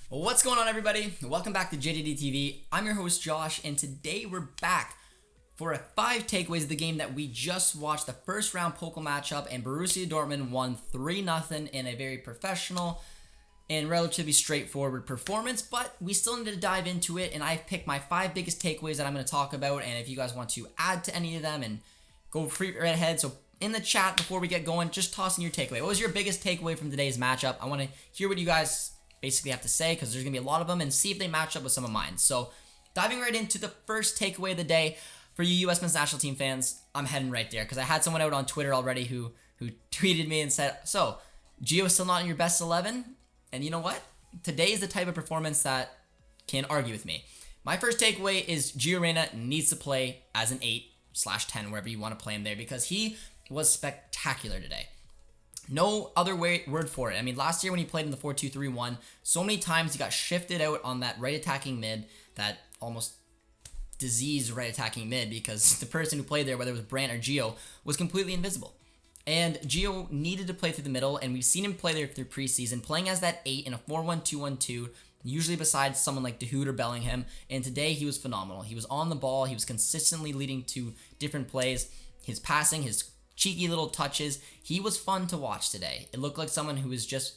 What's going on, everybody? Welcome back to JJD TV. I'm your host Josh, and today we're back for 5 takeaways of the game that we just watched, the first round Pokal matchup, and Borussia Dortmund won 3-0 in a very professional and relatively straightforward performance, but we still need to dive into it, and I've picked my 5 biggest takeaways that I'm going to talk about, and if you guys want to add to any of them and go free right ahead, so in the chat before we get going, just toss in your takeaway. What was your biggest takeaway from today's matchup? I want to hear what you guys basically have to say, because there's going to be a lot of them, and see if they match up with some of mine. So diving right into the first takeaway of the day for you U.S. men's national team fans, I'm heading right there, because I had someone out on Twitter already who tweeted me and said, so Gio is still not in your best 11? And you know what? Today is the type of performance that can argue with me. My first takeaway is Gio Reyna needs to play as an 8/10, wherever you want to play him there, because he was spectacular today. No other word for it. I mean, last year when he played in the 4-2-3-1, so many times he got shifted out on that right attacking mid, that almost diseased right attacking mid, because the person who played there, whether it was Brandt or Gio, was completely invisible. And Gio needed to play through the middle, and we've seen him play there through preseason, playing as that 8 in a 4-1-2-1-2, usually beside someone like Dahoud or Bellingham, and today he was phenomenal. He was on the ball, he was consistently leading to different plays, his passing, his cheeky little touches. He was fun to watch today. It looked like someone who was just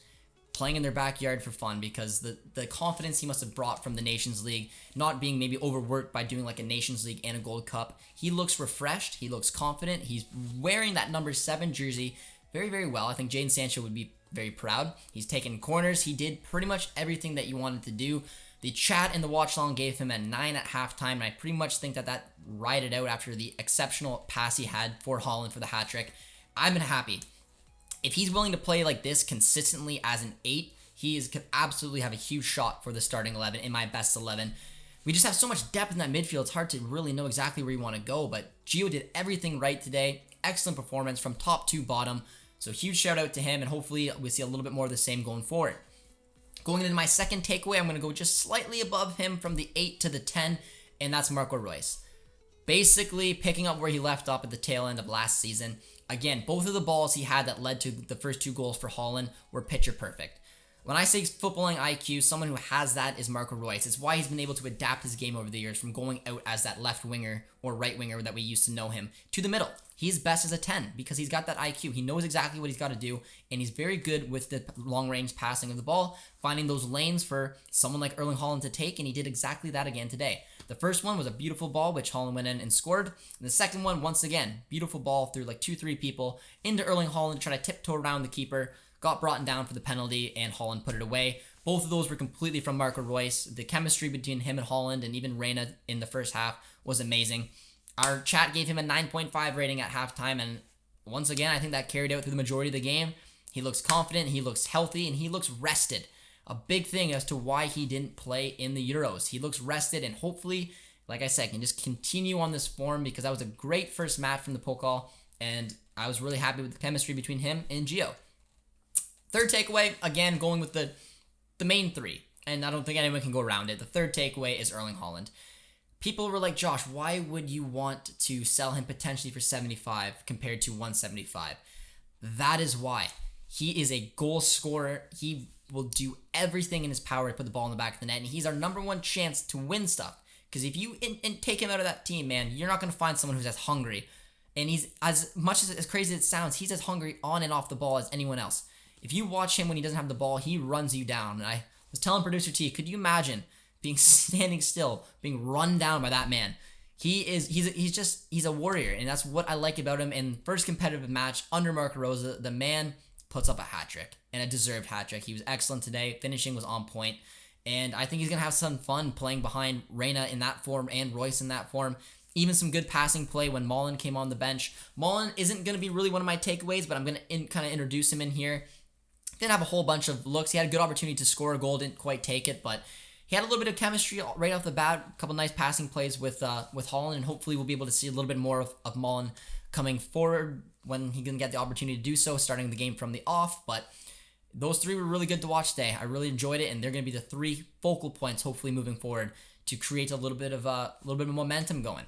playing in their backyard for fun, because the confidence he must have brought from the Nations League, not being maybe overworked by doing like a Nations League and a Gold Cup. He looks refreshed. He looks confident. He's wearing that number 7 jersey very, very well. I think Jadon Sancho would be very proud. He's taken corners. He did pretty much everything that you wanted to do. The chat and the watch long gave him a 9 at halftime, and I pretty much think that rided out after the exceptional pass he had for Haaland for the hat trick. I've been happy. If he's willing to play like this consistently as an 8, could absolutely have a huge shot for the starting 11 in my best 11. We just have so much depth in that midfield, it's hard to really know exactly where you want to go, but Gio did everything right today. Excellent performance from top to bottom, so huge shout out to him, and hopefully we see a little bit more of the same going forward. Going into my second takeaway, I'm going to go just slightly above him from the 8 to the 10, and that's Marco Reus. Basically picking up where he left off at the tail end of last season. Again, both of the balls he had that led to the first 2 goals for Haaland were picture perfect. When I say footballing IQ, someone who has that is Marco Reus. It's why he's been able to adapt his game over the years, from going out as that left winger or right winger that we used to know him to the middle. He's best as a 10 because he's got that IQ. He knows exactly what he's got to do, and he's very good with the long-range passing of the ball, finding those lanes for someone like Erling Haaland to take, and he did exactly that again today. The first one was a beautiful ball, which Haaland went in and scored. And the second one, once again, beautiful ball through like 2-3 people into Erling Haaland to try to tiptoe around the keeper, got brought down for the penalty, and Haaland put it away. Both of those were completely from Marco Reus. The chemistry between him and Haaland, and even Reyna in the first half, was amazing. Our chat gave him a 9.5 rating at halftime, and once again, I think that carried out through the majority of the game. He looks confident, he looks healthy, and he looks rested. A big thing as to why he didn't play in the Euros. He looks rested, and hopefully, like I said, can just continue on this form, because that was a great first match from the Pokal, and I was really happy with the chemistry between him and Gio. Third takeaway, again, going with the main 3, and I don't think anyone can go around it. The third takeaway is Erling Haaland. People were like, Josh, why would you want to sell him potentially for 75 compared to 175? That is why. He is a goal scorer. He will do everything in his power to put the ball in the back of the net, and he's our number 1 chance to win stuff. Because if you take him out of that team, man, you're not going to find someone who's as hungry. And he's, as much as crazy as it sounds, he's as hungry on and off the ball as anyone else. If you watch him when he doesn't have the ball, he runs you down. And I was telling producer T, could you imagine being standing still, being run down by that man? He's a warrior, and that's what I like about him. In first competitive match under Marco Reus, the man puts up a hat trick, and a deserved hat trick. He was excellent today. Finishing was on point, and I think he's gonna have some fun playing behind Reyna in that form and Reus in that form. Even some good passing play when Malen came on the bench. Malen isn't gonna be really one of my takeaways, but I'm gonna kind of introduce him in here. Didn't have a whole bunch of looks. He had a good opportunity to score a goal, didn't quite take it, but he had a little bit of chemistry right off the bat. A couple nice passing plays with Haaland, and hopefully we'll be able to see a little bit more of Malen coming forward when he can get the opportunity to do so, starting the game from the off. But those 3 were really good to watch today. I really enjoyed it, and they're going to be the 3 focal points, hopefully moving forward, to create a little bit of momentum going.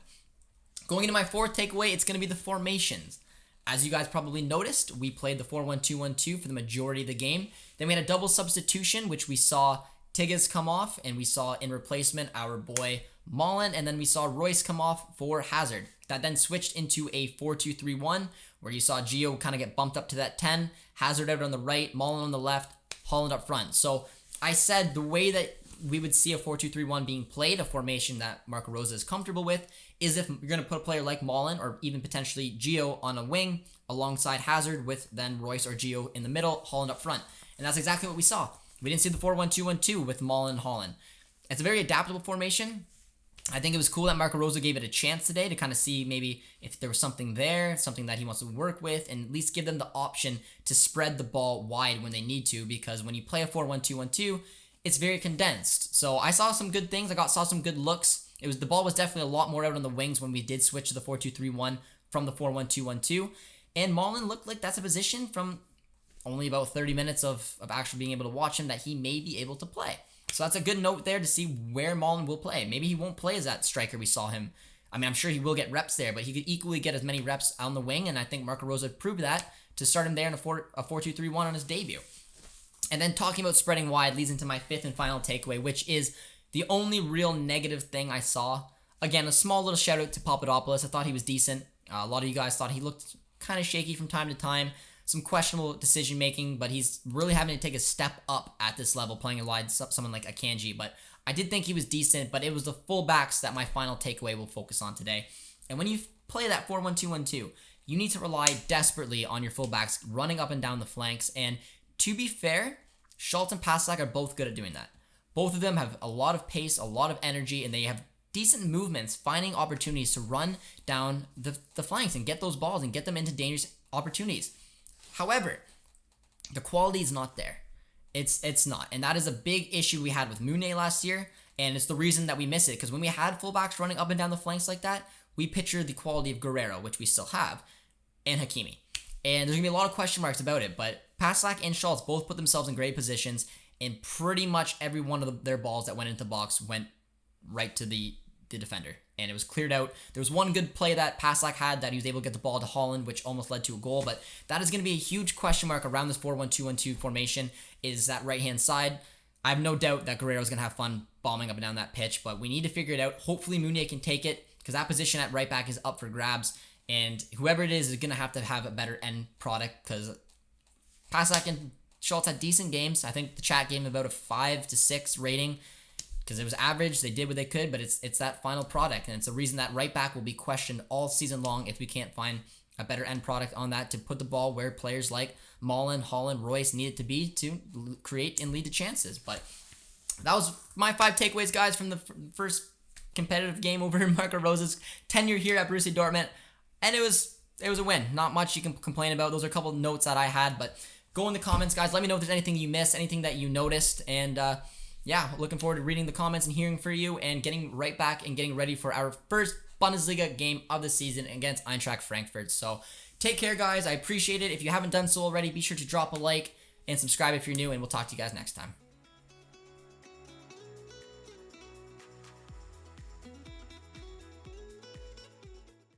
Going into my fourth takeaway, it's going to be the formations. As you guys probably noticed, we played the 4-1-2-1-2 for the majority of the game. Then we had a double substitution, which we saw Tigges come off, and we saw in replacement our boy Malen, and then we saw Reus come off for Hazard. That then switched into a 4-2-3-1, where you saw Gio kind of get bumped up to that 10, Hazard out on the right, Malen on the left, Haaland up front. So I said the way that we would see a 4-2-3-1 being played, a formation that Marco Rose is comfortable with, is if you're going to put a player like Malen or even potentially Gio on a wing alongside Hazard with then Reus or Gio in the middle, Haaland up front. And that's exactly what we saw. We didn't see the 4-1-2-1-2 with Malen and Haaland. It's a very adaptable formation. I think it was cool that Marco Rose gave it a chance today to kind of see maybe if there was something there, something that he wants to work with, and at least give them the option to spread the ball wide when they need to, because when you play a 4-1-2-1-2, it's very condensed. So I saw some good things. Saw some good looks. The ball was definitely a lot more out on the wings when we did switch to the 4-2-3-1 from the 4-1-2-1-2. And Malen looked like that's a position from only about 30 minutes of actually being able to watch him that he may be able to play. So that's a good note there to see where Malen will play. Maybe he won't play as that striker we saw him. I mean, I'm sure he will get reps there, but he could equally get as many reps on the wing, and I think Marco Rose proved that to start him there in a 4-2-3-1 on his debut. And then talking about spreading wide leads into my fifth and final takeaway, which is the only real negative thing I saw. Again, a small little shout out to Papadopoulos. I thought he was decent. A lot of you guys thought he looked kind of shaky from time to time. Some questionable decision making, but he's really having to take a step up at this level, playing alongside someone like Akanji. But I did think he was decent, but it was the fullbacks that my final takeaway will focus on today. And when you play that 4-1-2-1-2, you need to rely desperately on your fullbacks running up and down the flanks. And to be fair, Schultz and Paslak are both good at doing that. Both of them have a lot of pace, a lot of energy, and they have decent movements, finding opportunities to run down the flanks and get those balls and get them into dangerous opportunities. However, the quality is not there. It's not. And that is a big issue we had with Mounié last year, and it's the reason that we miss it, because when we had fullbacks running up and down the flanks like that, we pictured the quality of Guerrero, which we still have, and Hakimi. And there's going to be a lot of question marks about it, but Paslak and Schultz both put themselves in great positions, and pretty much every one of their balls that went into the box went right to the defender, and it was cleared out. There was one good play that Paslak had that he was able to get the ball to Haaland, which almost led to a goal, but that is going to be a huge question mark around this 4-1-2-1-2 formation, is that right-hand side. I have no doubt that Guerrero's going to have fun bombing up and down that pitch, but we need to figure it out. Hopefully Mounié can take it, because that position at right back is up for grabs, and whoever it is going to have a better end product, because Paslak and Schultz had decent games. I think the chat gave him about a 5 to 6 rating, because it was average. They did what they could, but it's that final product, and it's the reason that right back will be questioned all season long if we can't find a better end product on that to put the ball where players like Malen, Haaland, Reus need it to be to create and lead to chances. But that was my 5 takeaways, guys, from the first competitive game over in Marco Rose's tenure here at Borussia Dortmund, and it was a win. Not much you can complain about. Those are a couple of notes that I had, but go in the comments, guys. Let me know if there's anything you missed, anything that you noticed, and yeah, looking forward to reading the comments and hearing from you and getting right back and getting ready for our first Bundesliga game of the season against Eintracht Frankfurt. So take care, guys. I appreciate it. If you haven't done so already, be sure to drop a like and subscribe if you're new, and we'll talk to you guys next time.